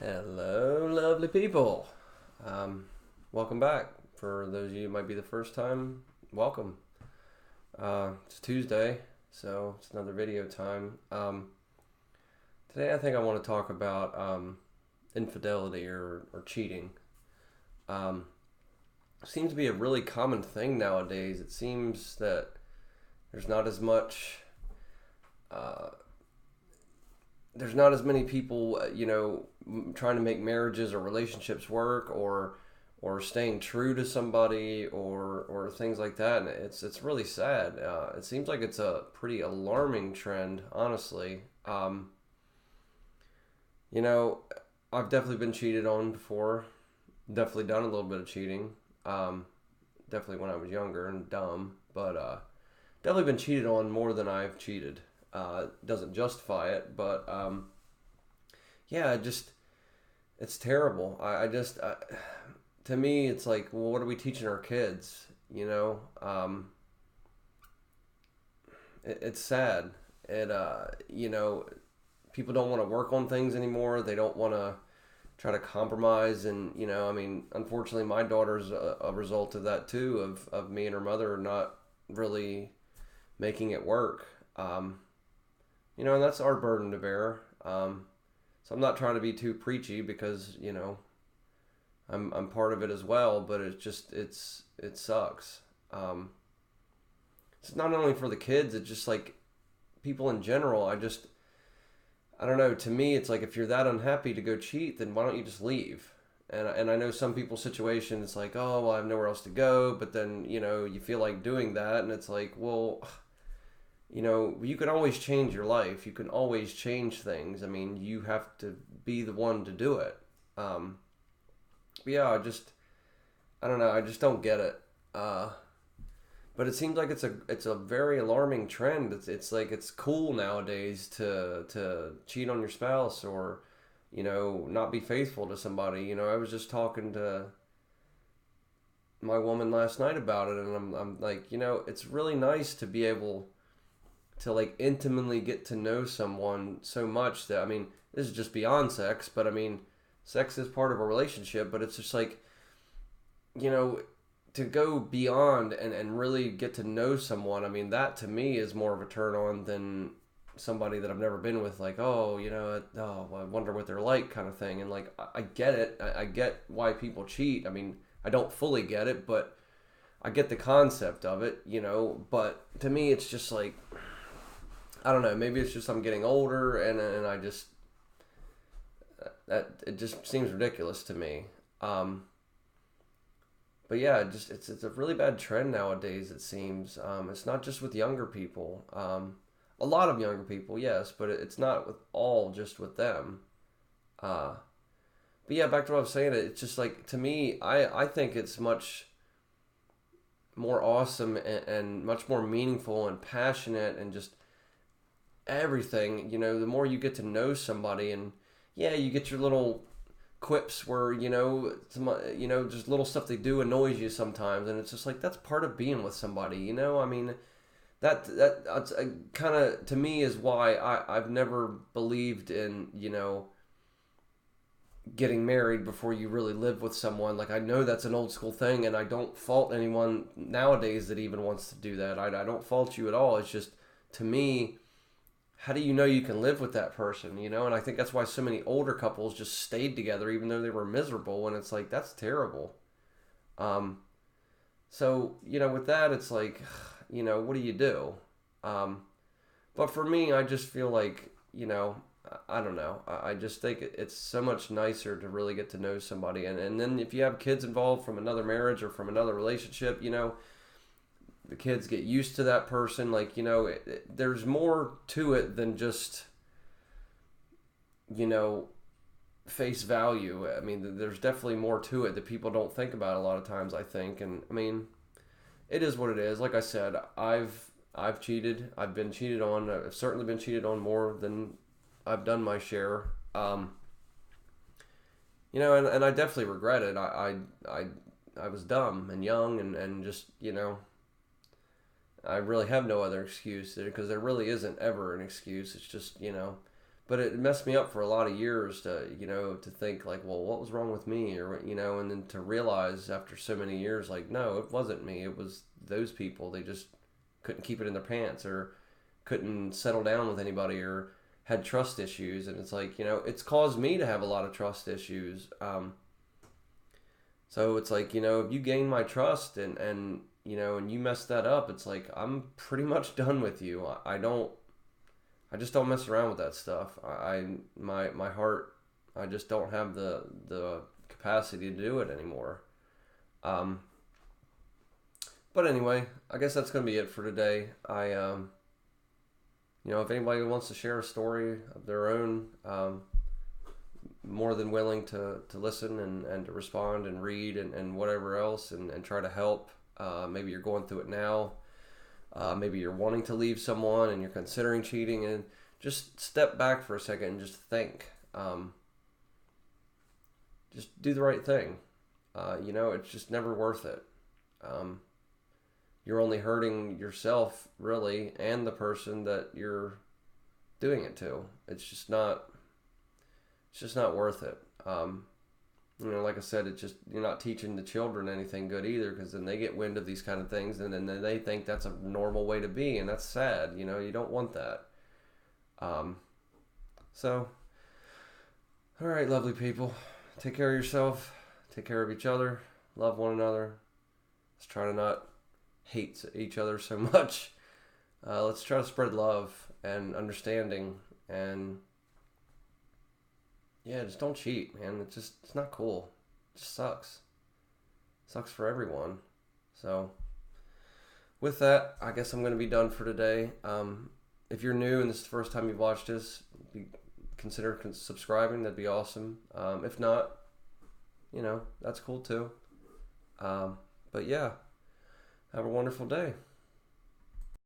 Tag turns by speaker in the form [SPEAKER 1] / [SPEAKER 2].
[SPEAKER 1] Hello, lovely people. Um, Welcome back. For those of you who might be the first time, welcome. It's Tuesday, so it's another video time. Today, I think I want to talk about infidelity or cheating. Um, Seems to be a really common thing nowadays. It seems that there's not as much. Uh, there's not as many people, trying to make marriages or relationships work, or staying true to somebody, or things like that. And it's really sad. It seems like it's a pretty alarming trend, honestly. You know, I've definitely been cheated on before. Definitely done a little bit of cheating. Um, Definitely when I was younger and dumb, but definitely been cheated on more than I've cheated. Doesn't justify it, but yeah, it's terrible. To me, it's like, well, what are we teaching our kids? It's sad. People don't want to work on things anymore. They don't want to try to compromise, and unfortunately, my daughter's a result of that too. Of me and her mother not really making it work. And that's our burden to bear. So I'm not trying to be too preachy because I'm part of it as well, but it sucks. It's not only for the kids; it's just like people in general. I don't know. To me, it's like if you're that unhappy to go cheat, then why don't you just leave? And I know some people's situation, it's like, oh, well, I have nowhere else to go. But then you feel like doing that, and it's like, well, you can always change your life. You can always change things. I mean, you have to be the one to do it. Um, but yeah, I don't know. I just don't get it. But it seems like it's a very alarming trend. It's like it's cool nowadays to cheat on your spouse, or not be faithful to somebody. I was just talking to my woman last night about it, and I'm like, it's really nice to be able to like intimately get to know someone so much that, I mean, this is just beyond sex, but I mean, sex is part of a relationship, but it's just like, you know to go beyond and really get to know someone. I mean, that to me is more of a turn on than somebody that I've never been with. Like, oh, I wonder what they're like, kind of thing. And like, I get it. I get why people cheat. I mean, I don't fully get it, but I get the concept of it. But to me, it's just like, I don't know. Maybe it's just I'm getting older, and I just that it just seems ridiculous to me. But yeah, it's a really bad trend nowadays. It seems it's not just with younger people. A lot of younger people, yes, but it's not with all just with them. Uh, but yeah, back to what I was saying. It's just like, to me, I think it's much more awesome, and much more meaningful and passionate, and just everything. The more you get to know somebody, and yeah, you get your little quips where just little stuff they do annoys you sometimes, and it's just like, that's part of being with somebody. I mean, that's kind of, to me, is why I've never believed in getting married before you really live with someone. Like, I know that's an old school thing, and I don't fault anyone nowadays that even wants to do that. I don't fault you at all. It's just, to me, how do you know you can live with that person? And I think that's why so many older couples just stayed together even though they were miserable, and it's like, that's terrible. um so with that, it's like, what do you do? um but for me, I just feel like, I don't know. I just think it's so much nicer to really get to know somebody, and then if you have kids involved from another marriage or from another relationship, the kids get used to that person. Like, there's more to it than just you know face value. I mean, there's definitely more to it that people don't think about a lot of times, I think. And I mean, it is what it is. Like I said, I've cheated. I've been cheated on. I've certainly been cheated on more than I've done my share. And I definitely regret it. I was dumb and young, and just, I really have no other excuse, because there really isn't ever an excuse. It's just, but it messed me up for a lot of years to, to think like, well, what was wrong with me, or and then to realize after so many years, like, no, it wasn't me, it was those people. They just couldn't keep it in their pants, or couldn't settle down with anybody, or had trust issues. And it's like, it's caused me to have a lot of trust issues. So it's like, if you gain my trust, and you mess that up, it's like, I'm pretty much done with you. I just don't mess around with that stuff. My heart, I just don't have the capacity to do it anymore. But anyway, I guess that's gonna be it for today. If anybody wants to share a story of their own, more than willing to listen, and to respond and read, and whatever else, and try to help. Maybe you're going through it now. Maybe you're wanting to leave someone and you're considering cheating, and just step back for a second and just think. Just do the right thing. It's just never worth it. You're only hurting yourself, really, and the person that you're doing it to. It's just not worth it. Like I said, you're not teaching the children anything good either, because then they get wind of these kind of things, and then they think that's a normal way to be, and that's sad. You don't want that. So, all right, lovely people, take care of yourself, take care of each other, love one another. Let's try to not hate each other so much. Let's try to spread love and understanding, and yeah, just don't cheat, man. It's not cool. It just sucks. Sucks for everyone. So, with that, I guess I'm going to be done for today. If you're new and this is the first time you've watched this, consider subscribing. That'd be awesome. If not, that's cool too. But yeah, have a wonderful day.